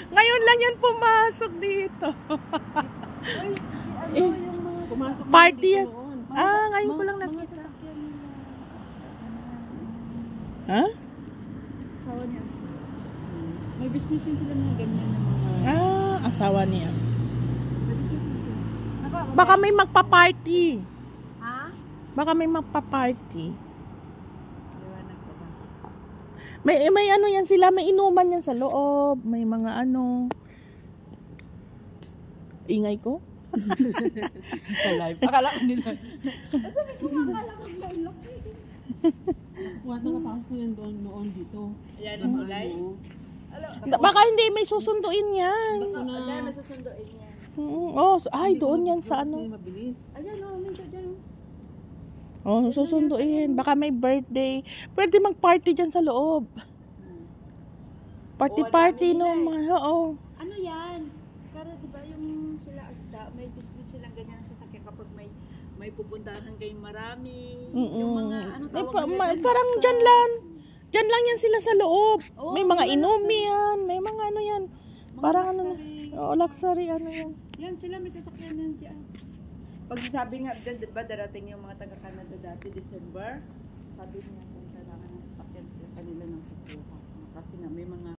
Ngayon lang yan pumasok dito. Ay, Eh, yung mga pumasok na party dito yan. noon. Ngayon ko lang Mga nakita. sasakyan nila. Ha? Asawa niya. May business yun sila mga ganyan na mga... Asawa niya. May business yun sila. Baka may magpa-party. Ha? Baka may magpa-party. Liwanag ka ba? May ano yan sila, may inuman yan sa loob, may mga ano. Ingay ko? Live. Akala ko nila. Sabi ko, akala ko nila. Wala nakapasok ko yan doon noon dito. Ayan ang kulay. Baka hindi may susunduin yan. Ayan, may susunduin yan. Ay, doon yan sa ano. Mabilis. Ayan, medyo dyan. Susunduin. Baka may birthday. Pwede mag-party dyan sa loob. Party-party no. Oo. Ano yan? Pero diba yung sila agda, may business silang ganyan na sasakyan kapag may pupuntahan kayong marami. Yung mga ano tawag nila dyan? Parang dyan lang. Dyan lang yan sila sa loob. May mga inumi yan. May mga ano yan. Parang ano. Luxury ano yan. Yan sila may sasakyan yan dyan. Pag sabi nga dyan, diba darating yung mga taga-Canada dati, December, sabi niya kung kailangan ng sasakyan sila kanila ng sukuha. Kasi nga may mga